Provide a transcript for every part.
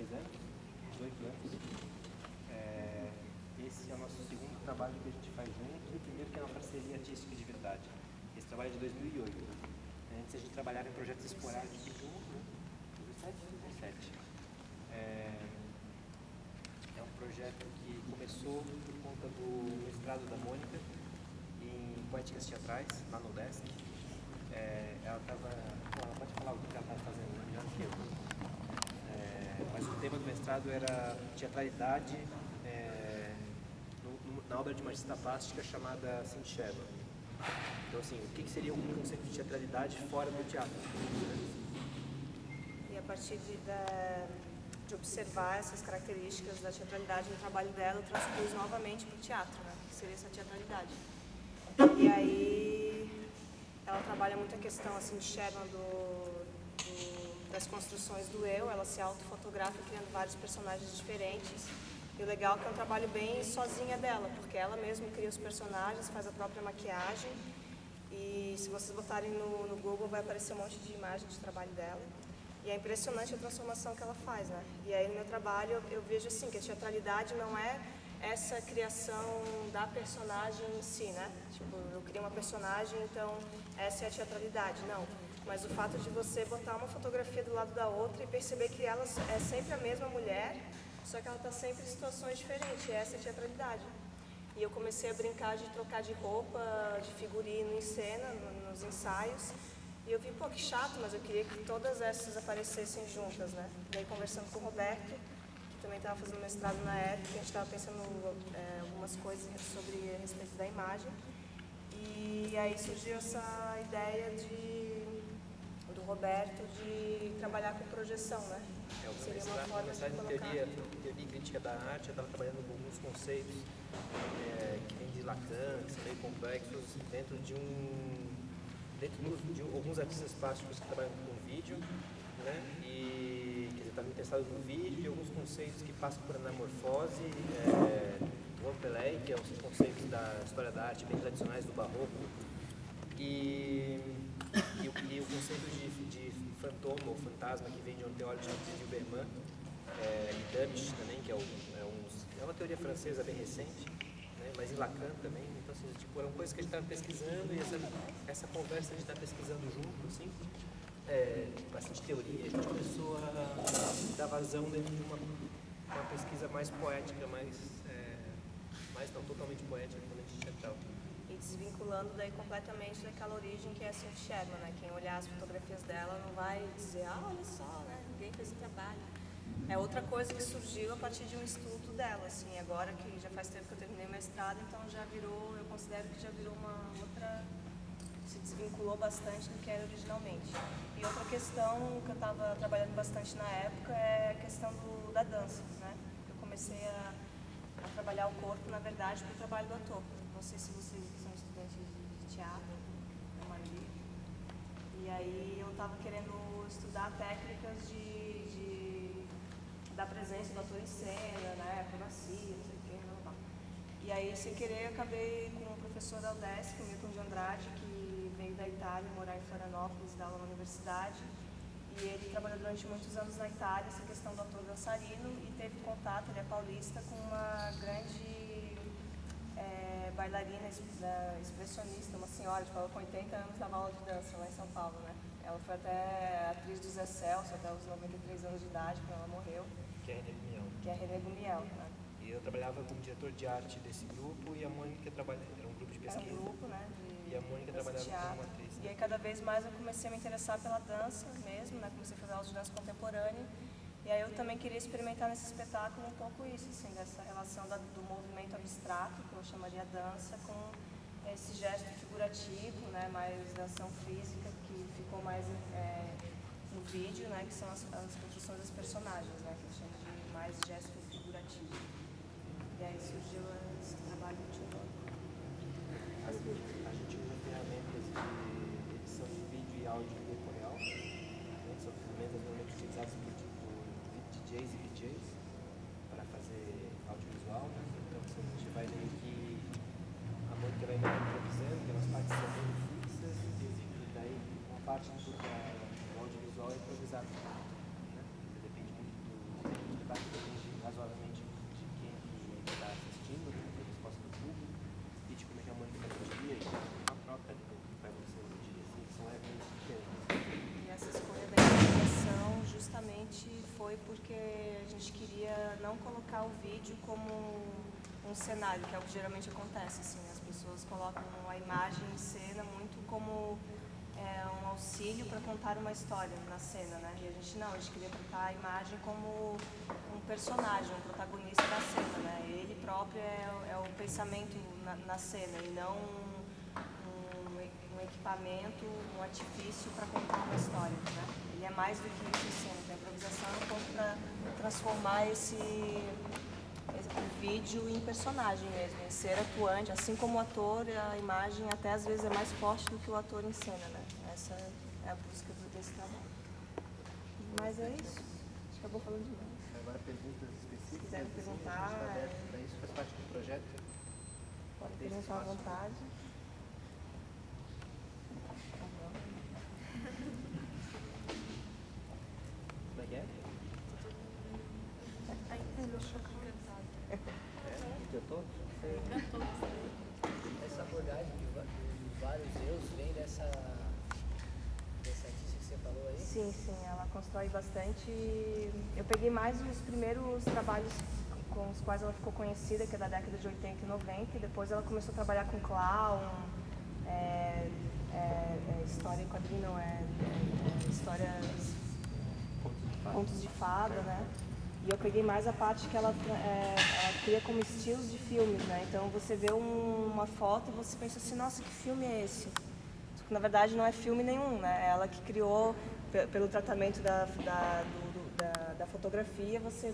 22 anos, 18 anos. Esse é o nosso segundo trabalho que a gente faz junto, e o primeiro que é uma parceria artística de verdade. Esse trabalho é de 2008. Antes a gente trabalhava em projetos esporádicos juntos, né? 2007. É um projeto que começou por conta do mestrado da Mônica em poéticas teatrais, lá no UDESC. Ela pode falar o que ela está fazendo, né? Melhor que eu. Mas o tema do mestrado era teatralidade na obra de uma artista plástica chamada Cindy Sherman. Então, assim, o que seria um conceito de teatralidade fora do teatro? E a partir de observar essas características da teatralidade no trabalho dela, eu transpus novamente para o teatro, né? Que seria essa teatralidade. E aí ela trabalha muito a questão assim, de Sherman das construções do eu. Ela se autofotografa criando vários personagens diferentes. E o legal é que é um trabalho bem sozinha dela, porque ela mesma cria os personagens, faz a própria maquiagem. E se vocês botarem no Google, vai aparecer um monte de imagens de trabalho dela. E é impressionante a transformação que ela faz, né? E aí no meu trabalho eu vejo assim, que a teatralidade não é essa criação da personagem em si, né? Tipo, eu crio uma personagem, então essa é a teatralidade. Não. Mas o fato de você botar uma fotografia do lado da outra e perceber que ela é sempre a mesma mulher, só que ela está sempre em situações diferentes. Essa é a teatralidade. E eu comecei a brincar de trocar de roupa, de figurino em cena, nos ensaios. E eu vi, pô, que chato, mas eu queria que todas essas aparecessem juntas, né? Daí conversando com o Roberto, que também estava fazendo mestrado na época, a gente estava pensando algumas coisas a respeito da imagem. E aí surgiu essa ideia do Roberto de trabalhar com projeção, né? Seria uma forma de colocar... teoria e crítica da arte, eu estava trabalhando com alguns conceitos que vêm de Lacan, que são meio complexos, dentro de alguns artistas plásticos que trabalham com vídeo, né? E que estavam interessados no vídeo, e alguns conceitos que passam por anamorfose, Juan Pelé, que é os conceitos da história da arte bem tradicionais do barroco, e o conceito de fantoma ou fantasma que vem de um teórico chamado Gilberman, e Damisch também, que é uma teoria francesa bem recente, né, mas em Lacan também. Então, assim, tipo, eram coisas que a gente estava pesquisando, e essa conversa a gente está pesquisando junto, assim, bastante teoria. A gente começou a dar vazão dentro de uma pesquisa mais poética, mais não totalmente poética, totalmente teatral. E desvinculando daí completamente daquela origem que é a Cindy Sherman, né? Quem olhar as fotografias dela não vai dizer, olha só, né? Ninguém fez o trabalho. É outra coisa que surgiu a partir de um estudo dela, assim, agora que já faz tempo que eu terminei o mestrado, então já virou, eu considero que já virou uma outra, se desvinculou bastante do que era originalmente. E outra questão que eu estava trabalhando bastante na época é a questão da dança, né? Eu comecei a trabalhar o corpo, na verdade, para o trabalho do ator. Não sei se vocês são estudantes de teatro, a maioria. E aí eu estava querendo estudar técnicas da presença do ator em cena, né, acrobacia, não sei o que, blá, blá. E aí, sem querer, eu acabei com o professor da UDESC, o Milton de Andrade, que veio da Itália morar em Florianópolis, dar aula na universidade. E ele trabalhou durante muitos anos na Itália, essa questão do ator dançarino, e teve contato, ele é paulista, com uma grande bailarina expressionista, uma senhora, tipo, ela com 80 anos dava aula de dança lá em São Paulo, né? Ela foi até atriz do Zé Celso, até os 93 anos de idade, quando ela morreu. Que é a René Gumiel. Que é a René Gumiel, né? E eu trabalhava como diretor de arte desse grupo, e a Mônica trabalhava, era um grupo de pesquisa. Era um grupo, né? E a Mônica trabalhava como atriz. E aí cada vez mais eu comecei a me interessar pela dança mesmo, né? Comecei a fazer aulas de dança contemporânea. E aí eu também queria experimentar nesse espetáculo um pouco isso, assim, dessa relação do movimento abstrato, que eu chamaria dança, com esse gesto figurativo, né? Mais da ação física, que ficou mais no vídeo, né? Que são as construções das personagens, né? Que eu chamo de mais gesto figurativo. E aí surgiu esse trabalho de A gente usa ferramentas de edição de vídeo e áudio em tempo real, né? São ferramentas normalmente utilizadas por DJs e VJs para fazer audiovisual, né? Então a gente vai meio que a Mônica vai meio improvisando, tem umas partes são bem fixas, e daí uma parte do audiovisual é improvisada, né? Depende muito do foi porque a gente queria não colocar o vídeo como um cenário, que é o que geralmente acontece, assim, as pessoas colocam a imagem em cena muito como um auxílio para contar uma história na cena, né? E a gente queria tratar a imagem como um personagem, um protagonista da cena, né? Ele próprio é o pensamento na cena e não um equipamento, um artifício para contar uma história, né? Ele é mais do que isso em cena, a improvisação é um pouco para transformar esse vídeo em personagem mesmo, em ser atuante, assim como o ator, a imagem até às vezes é mais forte do que o ator em cena, né? Essa é a busca desse trabalho. Mas é isso. Acho que acabou falando demais. Agora perguntas específicas. Se quiserem perguntar, Está aberto para isso, faz parte do projeto. Pode perguntar à vontade. Como é que é? Tentou? Essa abordagem de vários eus vem dessa artista que você falou aí? Sim, ela constrói bastante. Eu peguei mais os primeiros trabalhos com os quais ela ficou conhecida, que é da década de 80 e 90, e depois ela começou a trabalhar com clown, história em quadrinho, não, histórias, contos de fada, né? E eu peguei mais a parte que ela cria como estilos de filmes, né? Então você vê uma foto e você pensa assim, nossa, que filme é esse? Só que, na verdade não é filme nenhum, né? Ela que criou, pelo tratamento da fotografia, você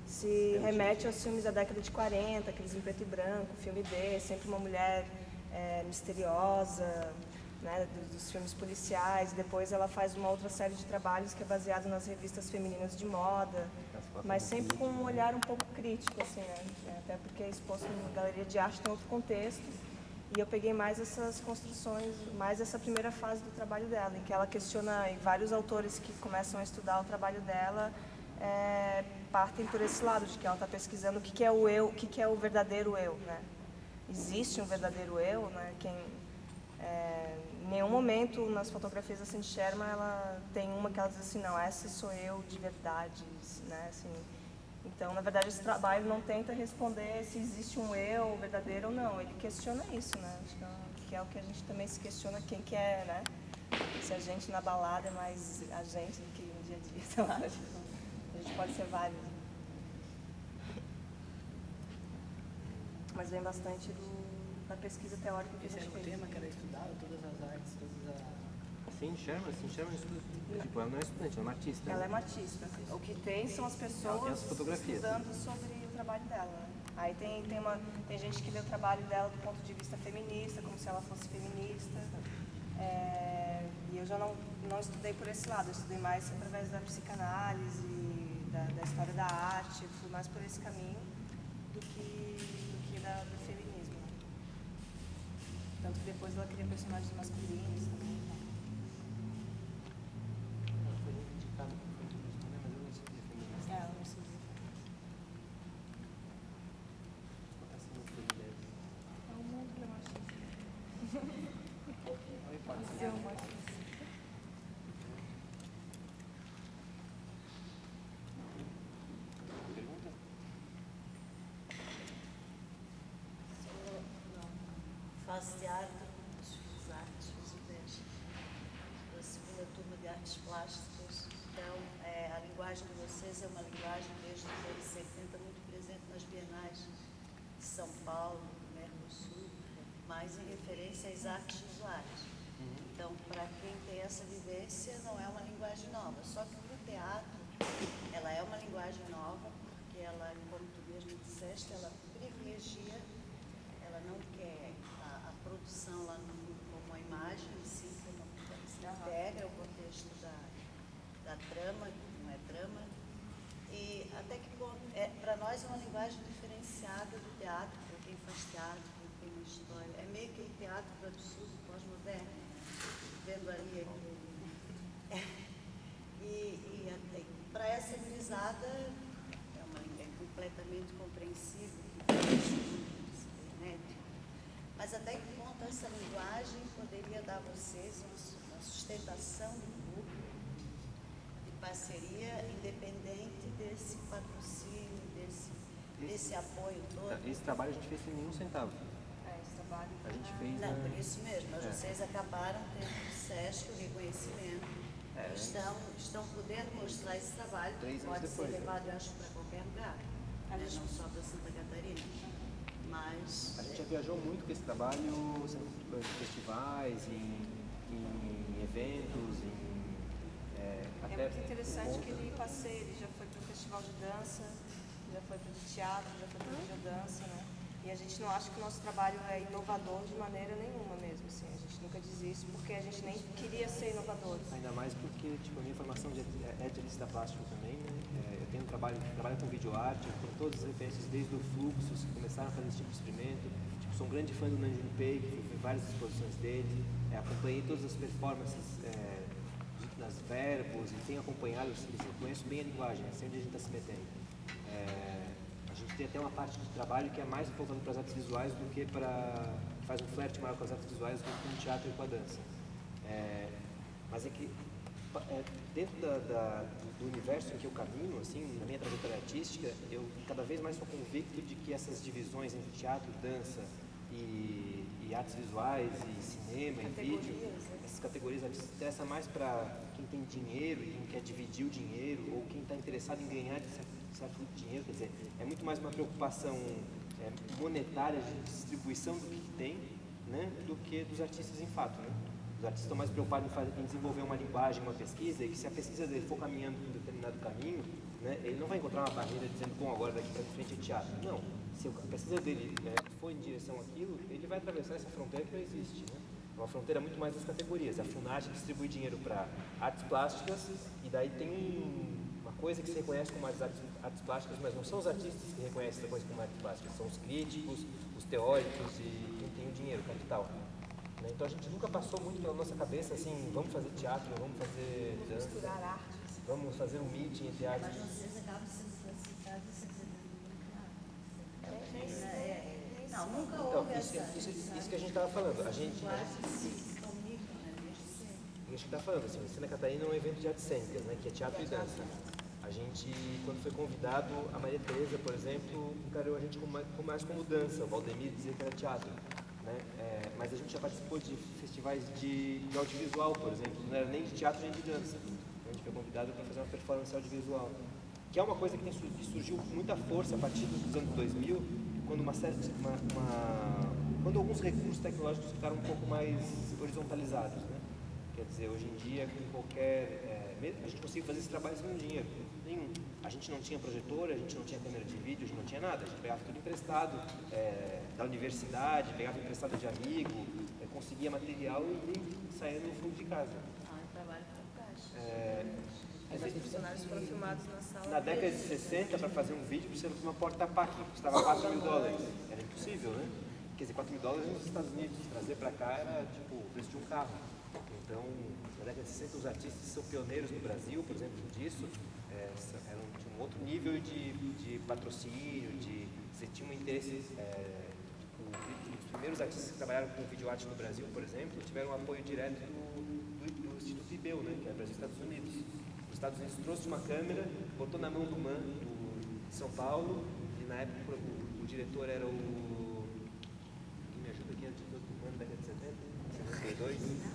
se remete aos filmes da década de 40, aqueles em preto e branco, filme B, sempre uma mulher misteriosa, né, dos filmes policiais. Depois ela faz uma outra série de trabalhos que é baseado nas revistas femininas de moda, mas sempre com um olhar um pouco crítico, assim, né? Até porque é exposto em galeria de arte tem outro contexto. E eu peguei mais essas construções, mais essa primeira fase do trabalho dela, em que ela questiona, e vários autores que começam a estudar o trabalho dela partem por esse lado, de que ela está pesquisando o que é o eu, o que é o verdadeiro eu, né? Existe um verdadeiro eu, né? Em nenhum momento nas fotografias da Cindy Sherman ela tem uma que ela diz assim, não, essa sou eu de verdade, né? Assim, então, na verdade, esse trabalho não tenta responder se existe um eu verdadeiro ou não, ele questiona isso, né? Acho que é o que a gente também se questiona, quem que é, né? Se a gente na balada é mais a gente do que no dia a dia, sei lá, a gente pode ser vários. Mas vem bastante da pesquisa teórica que Esse a era gente um fez. tema que era estudado, todas as artes, todas as... Cindy Sherman estuda. Tipo, ela não é estudante, ela é uma artista. Ela é uma artista. O que tem são as pessoas estudando sobre o trabalho dela. Né? Aí tem gente que vê o trabalho dela do ponto de vista feminista, como se ela fosse feminista. E eu já não estudei por esse lado, eu estudei mais através da psicanálise, da história da arte, eu fui mais por esse caminho do que do feminismo. Né? Tanto que depois ela cria personagens masculinos também. Ela foi indicada para o feminismo, né? Mas eu não sei se é feminista. Ela não se vê. Acontece muito com mulheres. É um mundo que é machista. Oi, pode ser. É um machista. Pergunta? Faço teatro, fiz artes, fiz o teste da segunda turma de artes plásticas. Então, a linguagem de vocês é uma linguagem desde os anos 70 muito presente nas bienais de São Paulo, do Mercosul, mas em referência às artes visuais. Então, para quem tem essa vivência, não é uma linguagem nova. Só que para o teatro, ela é uma linguagem nova, porque ela, como tu mesmo disseste, ela privilegia, ela não quer a produção lá no fundo como uma imagem, sim como se integra o contexto da trama, que não é drama. E até que ponto, para nós é uma linguagem diferenciada do teatro, para quem faz teatro, para quem tem uma história. É meio que o teatro do absurdo pós-moderno, vendo ali aquele... E para essa gurizada é completamente compreensível, cibernético. Mas até que ponto essa linguagem poderia dar a vocês uma sustentação do grupo, de parceria independente esse apoio todo. Esse trabalho a gente fez sem nenhum centavo. Esse trabalho. A gente fez. Não, por isso mesmo, mas vocês acabaram tendo o SESC, o reconhecimento. Estão podendo mostrar esse trabalho, 3 que anos pode depois, ser levado, eu acho, para qualquer lugar, né? Não só para Santa Catarina. Mas A gente já viajou muito com esse trabalho, em festivais, em eventos, É até muito interessante que encontros. ele passeia, ele já foi para o festival de dança, já foi para o teatro, já foi para a videodança, né? E a gente não acha que o nosso trabalho é inovador de maneira nenhuma mesmo, assim. A gente nunca diz isso porque a gente nem queria ser inovador. Ainda mais porque, tipo, a minha formação é de artista plástico também, né? Eu tenho trabalho com videoarte, com todas as referências desde o Fluxus, que começaram a fazer esse tipo de experimento. Tipo, sou um grande fã do Nanjing Pei, que fui várias exposições dele, acompanhei todas as performances nas verbos e tenho acompanhado, assim, conheço bem a linguagem, sei onde a gente está se metendo. A gente tem até uma parte de trabalho que é mais voltando para as artes visuais do que faz um flerte maior com as artes visuais do que com o teatro e com a dança. Mas é que dentro do universo em que eu caminho, assim, na minha trajetória artística, eu cada vez mais sou convicto de que essas divisões entre teatro, dança e artes visuais, e cinema, e vídeo, essas categorias artísticas interessam mais para quem tem dinheiro e quem quer dividir o dinheiro, ou quem está interessado em ganhar certo dinheiro, quer dizer, é muito mais uma preocupação monetária de distribuição do que tem, né, do que dos artistas em fato, né? Os artistas estão mais preocupados em desenvolver uma linguagem, uma pesquisa, e que se a pesquisa dele for caminhando por um determinado caminho, né, ele não vai encontrar uma barreira dizendo, bom, agora daqui para frente é teatro. Não. Se a pesquisa dele for em direção àquilo, ele vai atravessar essa fronteira que não existe, né? É uma fronteira muito mais das categorias. A FUNARTE distribui dinheiro para artes plásticas, e daí tem uma coisa que se reconhece como artes plásticas, mas não são os artistas que reconhecem essa coisa como artes plásticas, são os críticos, os teóricos e quem tem o dinheiro, o capital. Então a gente nunca passou muito pela nossa cabeça assim, vamos fazer teatro, vamos fazer dança, Misturar artes. vamos fazer um meeting entre artes. Mas vocês acabam sendo classificados sem ser não, nunca Então, houve isso que a gente estava falando. A gente se comunicam, né? Desde sempre. a gente está falando assim, Santa Catarina é um evento de artes cênicas, né, que é teatro e dança. A gente, quando foi convidado, a Maria Tereza, por exemplo, encarou a gente mais como dança. O Valdemir dizia que era teatro, né? Mas a gente já participou de festivais de audiovisual, por exemplo, não era nem de teatro nem de dança. A gente foi convidado para fazer uma performance audiovisual, que é uma coisa que surgiu com muita força a partir dos anos 2000, quando quando alguns recursos tecnológicos ficaram um pouco mais horizontalizados, né? Quer dizer, hoje em dia, com qualquer... a gente consegue fazer esse trabalho sem dinheiro nenhum. A gente não tinha projetor, a gente não tinha câmera de vídeo, a gente não tinha nada. A gente pegava tudo emprestado da universidade, pegava emprestado de amigo, conseguia material e saía no fundo de casa. Não, é um trabalho fantástico. Os funcionários foram filmados na sala. Na década de 60, para fazer um vídeo, precisava de uma porta-PAC, que custava $4.000. Era impossível, né? Quer dizer, $4.000 nos Estados Unidos. Trazer para cá era tipo o preço de um carro. Então, na década de 60, os artistas são pioneiros no Brasil, por exemplo, disso. Tinha um outro nível de patrocínio, você tinha um interesse. Os primeiros artistas que trabalharam com videoarte no Brasil, por exemplo, tiveram um apoio direto do Instituto IBEU, né, que é Brasil e Estados Unidos. Os Estados Unidos trouxe uma câmera, botou na mão do MAN de São Paulo, e na época o diretor era o... Quem me ajuda aqui? Era o diretor do MAN da década de 70, 72.